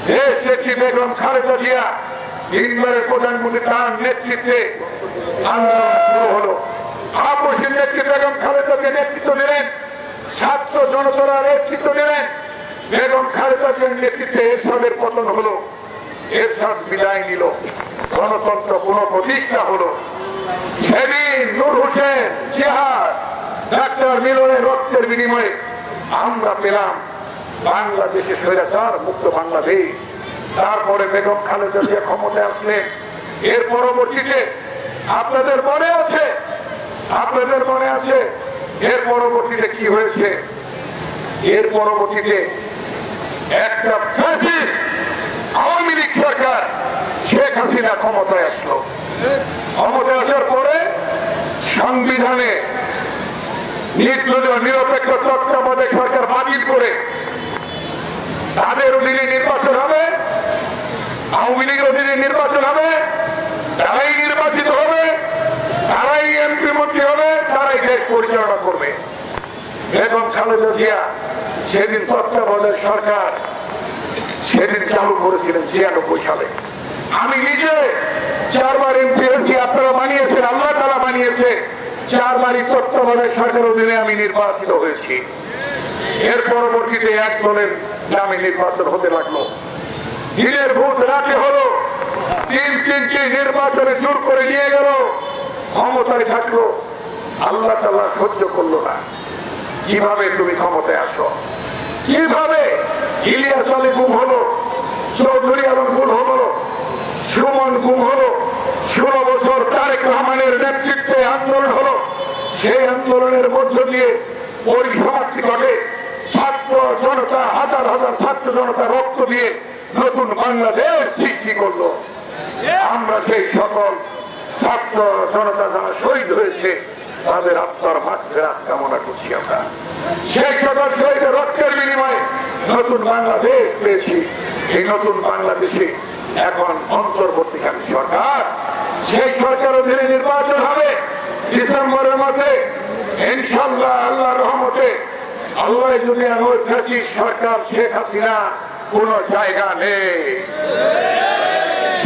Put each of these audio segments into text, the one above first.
দেশ নেত্রী বেগম খালেদা জিয়া তিনবারের প্রধানমন্ত্রী তার নেতৃত্বে আন্দোলন শুরু হলো। আপসের নেত্রী বেগম খালেদা জিয়া নেতৃত্ব দিলেন, ছাত্র জনতারা নেতৃত্ব দিলেন, বেগম খালেদা জিয়ার নেতৃত্বে এরশাদের পতন হলো, এরশাদ বিদায় নিল, গণতন্ত্র পুনঃপ্রতিষ্ঠা হলো। সেদিন নূর হোসেন জিহাদ ডাক্তার মিলনের রক্তের বিনিময়ে আমরা পেলাম বাংলাদেশে স্বৈরাচার মুক্ত বাংলাদেশ। তারপরে বেগম খালেদা জিয়া ক্ষমতায় আসলেন। এর পরবর্তীতে আপনাদের মনে আছে এর পরবর্তীতে কি হয়েছে? এর পরবর্তীতে একটা ফ্যাসিস্ট আওয়ামী লীগ সরকার শেখ হাসিনা ক্ষমতায় আসলো। ক্ষমতায় আসার পরে সংবিধানে নির্দলীয় নিরপেক্ষ তত্ত্বাবধায়ক সরকার বাতিল করে তাদের অধীনে নির্বাচন হবে, আওয়ামী লীগের অধীনে নির্বাচন হবে, তারাই নির্বাচিত হবে, তারাই এমপি মন্ত্রী হবে, তারাই দেশ পরিচালনা করবে। বেগম খালেদা জিয়া সেদিন তত্ত্বাবধায়ক সরকার সেদিন চালু করেছিলেন 96 সালে। আমি নিজে 4 বার এমপি হয়েছি, আপনারা বানিয়েছেন, আল্লাহ তাআলা বানিয়েছে। 4 বারই তত্ত্বাবধায়ক সরকারের অধীনে আমি নির্বাচিত হয়েছি। এর পরবর্তীতে এক দলের নামে নির্বাচন হতে লাগলো। দিনের ভোট রাতে হলো, তিনটি নির্বাচনে জোর করে নিয়ে গেল, ক্ষমতায় থাকলো। আল্লাহ তাআলা সহ্য করলো না। কিভাবে তুমি ক্ষমতায় আসো? কিভাবে? ইলিয়াস আলী গুম হলো, চৌধুরী আলম গুম হলো, সুমন গুম হলো, 16 বছর তারেক রহমানের নেতৃত্বে আন্দোলন হলো। সেই আন্দোলনের মধ্য দিয়ে পরিসমাপ্তি ঘটে। ছাত্র জনতা, হাজার হাজার ছাত্র জনতা রক্ত দিয়ে নতুন বাংলাদেশ সৃষ্টি করলো। আমরা সেই সকল ছাত্র জনতা যারা শহীদ হয়েছে তাদের আত্মার মাগফিরাত কামনা করছি। আমরা সেই সকল শহীদের রক্তের বিনিময়ে নতুন বাংলাদেশ পেয়েছি। এই নতুন বাংলাদেশে এখন অন্তর্বর্তীকালীন সরকার, সেই সরকার অধীনে নির্বাচন হবে ডিসেম্বরের মধ্যে ইনশাআল্লাহ। আল্লাহর রহমতে আল্লাহ যদি ওই ফ্যাসিস্ট সরকার শেখ হাসিনা কোন জায়গা নেই।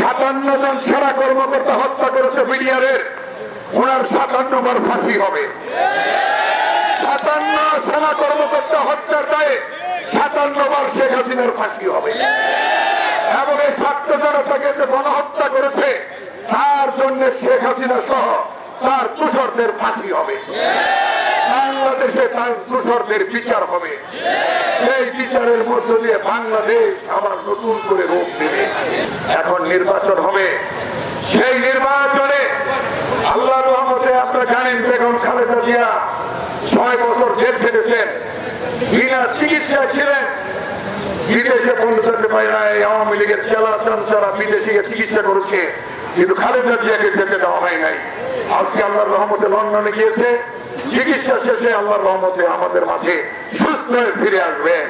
57 জন সেনা কর্মকর্তা হত্যা করেছে বিডিআরের, ওনার 57 বার ফাঁসি হবে। 57 সেনা কর্মকর্তা হত্যার দায়ে 57 বার শেখ হাসিনার ফাঁসি হবে। এবং এই ছাত্র জনতাকে যে গণহত্যা করেছে তার জন্য শেখ হাসিনা সহ তার দোষরদের ফাঁসি হবে। বাংলাদেশে তার দোষরদের বিচার হবে। সেই বিচারের মধ্য দিয়ে বাংলাদেশ আবার নতুন করে রূপ নেবে। এখন নির্বাচন হবে। সেই নির্বাচনে আল্লাহর রহমতে আপনারা জানেন বেগম খালেদা জিয়া 6 বছর জেল খেটেছেন, বিনা চিকিৎসায় ছিলেন। বিদেশে পৌঁছাতে পারে না। আওয়ামী লীগের চেলা চামচারা বিদেশে চিকিৎসা করেছে, কিন্তু খালেদা জিয়াকে যেতে দেওয়া হয় নাই। আজকে আল্লাহর রহমতে লন্ডনে গিয়েছে, চিকিৎসা শেষে আল্লাহর রহমতে আমাদের মাঝে সুস্থ হয়ে ফিরে আসবেন।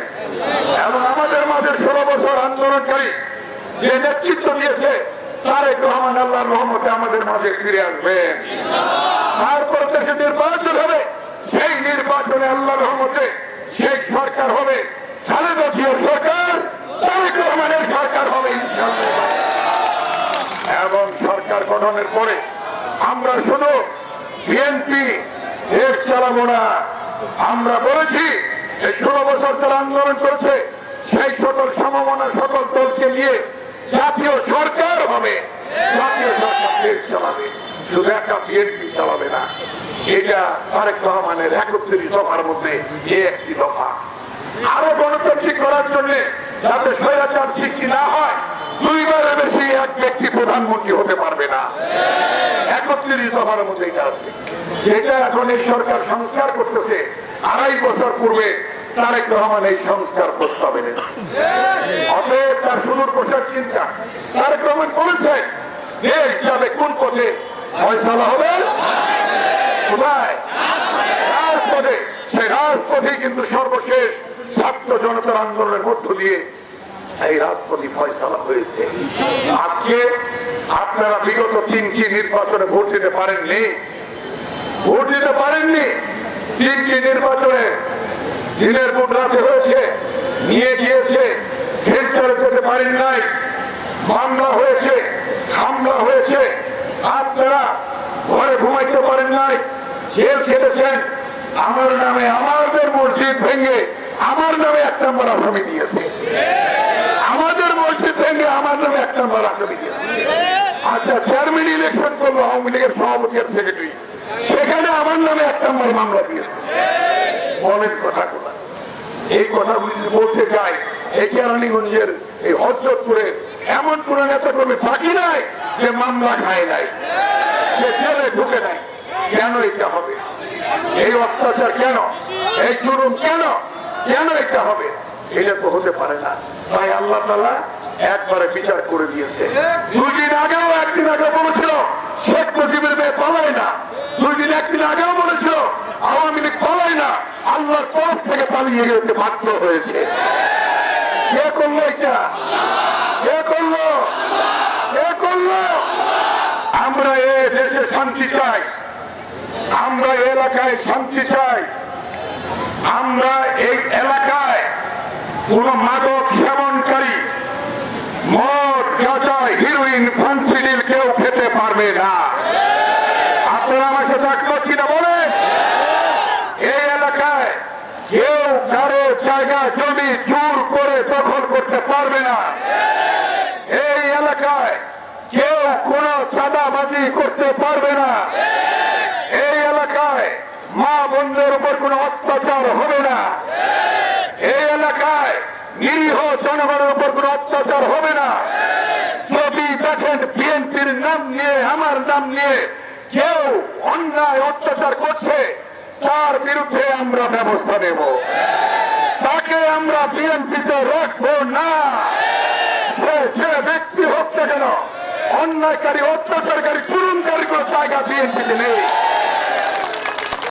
এবং আমাদের মাঝে 16 বছর আন্দোলনকারী যে নেতৃত্ব দিয়েছে তারেক রহমান আল্লাহর রহমতে আমাদের মাঝে ফিরে আসবেন। তারপর দেশে নির্বাচন হবে। সেই নির্বাচনে আল্লাহর রহমতে সেই সরকার হবে, খালেদা জিয়ার সরকার, তারেক রহমানের সরকার হবে ইনশাআল্লাহ। এবং সরকার গঠনের পরে আমরা শুধু বিএনপি দেশ চালাবো না। আমরা বলেছি এই 16 বছর যারা আন্দোলন করেছে সেই সকল সমমনা সকল দলকে নিয়ে জাতীয় সরকার হবে। জাতীয় সরকার দেশ চালাবে, শুধু একটা বিএনপি চালাবে না। এটা তারেক রহমানের 31 দফার মধ্যে একটি দফা। আরো গণতান্ত্রিক করার জন্য যাতে স্বৈরাচার সৃষ্টি না হয়, 2 বারের বেশি এক ব্যক্তি প্রধানমন্ত্রী হতে পারবে না। 31 দফার মধ্যে এটা আছে, যেটা এখন এই সরকার সংস্কার করতেছে। 2.5 বছর পূর্বে তারেক রহমান এই সংস্কার প্রস্তাব এনেছেন। অতএব তার সুদূর প্রসার চিন্তা। তারেক রহমান বলেছেন দেশ যাবে কোন পথে, ফয়সালা হবে কোথায়? রাজপথে। সেই রাজপথে কিন্তু সর্বশেষ ছাত্র জনতার আন্দোলনের মধ্য দিয়ে এই রাজপথে ফয়সালা হয়েছে। আজকে আপনারা বিগত 3টি নির্বাচনে ভোট দিতে পারেননি। 3টি নির্বাচনে দিনের ভোট রাতে হয়েছে, নিয়ে গিয়েছে সেন্টারে যেতে পারেন নাই, মামলা হয়েছে, হামলা হয়েছে, আপনারা ঘরে ঘুমাইতে পারেন নাই, জেল খেটেছেন। আমার নামে আমাদের মসজিদ ভেঙে আমার নামে 1 নম্বর আসামি দিয়েছে, আমাদের মসজিদ ভেঙে আমার নামে 1 নম্বর আসামি দিয়েছে। আচ্ছা, চেয়ারম্যান ইলেকশন করলো আওয়ামী লীগের সভাপতি আর সেক্রেটারি, সেখানে আমার নামে 1 নম্বর মামলা দিয়েছে। বলেন কথাগুলো, এই কথাগুলি বলতে চাই। এই কেরানীগঞ্জের এই হযরতপুরে এমন কোন নেতা কর্মী বাকি নাই যে মামলা খায় নাই, যে জেলে ঢুকে নাই। কেন এটা হবে? এই অত্যাচার কেন? এই জুলুম কেন? কেন এটা হবে? এটা তো হতে পারে না। তাই আল্লাহ তাআলা একবারে বিচার করে দিয়েছে। 2 দিন আগেও, 1 দিন আগে বলেছিল শেখ মুজিবের মেয়ে পালায় না। 2 দিন 1 দিন আগেও বলেছিল আওয়ামী লীগ পালায় না। আল্লাহর তরফ থেকে পালিয়ে যেতে বাধ্য হয়েছে। কে করলো এটা? কে করলো? কে করলো? আমরা এই দেশে শান্তি চাই, আমরা এই এলাকায় শান্তি চাই। আমরা এই এলাকায় কোন মাদক সেবনকারী, মদ, গাঁজা, হিরোইন, ফেন্সিডিল কেউ খেতে পারবে না। আপনারা আমার সাথে একমত কিনা বলেন? এই এলাকায় কেউ কারো জায়গা জমি চুর করে দখল করতে পারবে না। এই এলাকায় কেউ কোন চাঁদাবাজি করতে পারবে না। এই এলাকায় মা বোনদের উপর কোন অত্যাচার হবে না। এই এলাকায় নিরীহ জনগণের উপর কোন অত্যাচার হবে না। যদি দেখেন বিএনপির নাম নিয়ে, আমার নাম নিয়ে কেউ অন্যায় অত্যাচার করছে, তার বিরুদ্ধে আমরা ব্যবস্থা নেব। তাকে আমরা বিএনপিতে রাখবো না। সে ব্যক্তি হোক না কেন, অন্যায়কারী, অত্যাচারকারী, জুলুমকারী কোন জায়গা বিএনপিতে নেই।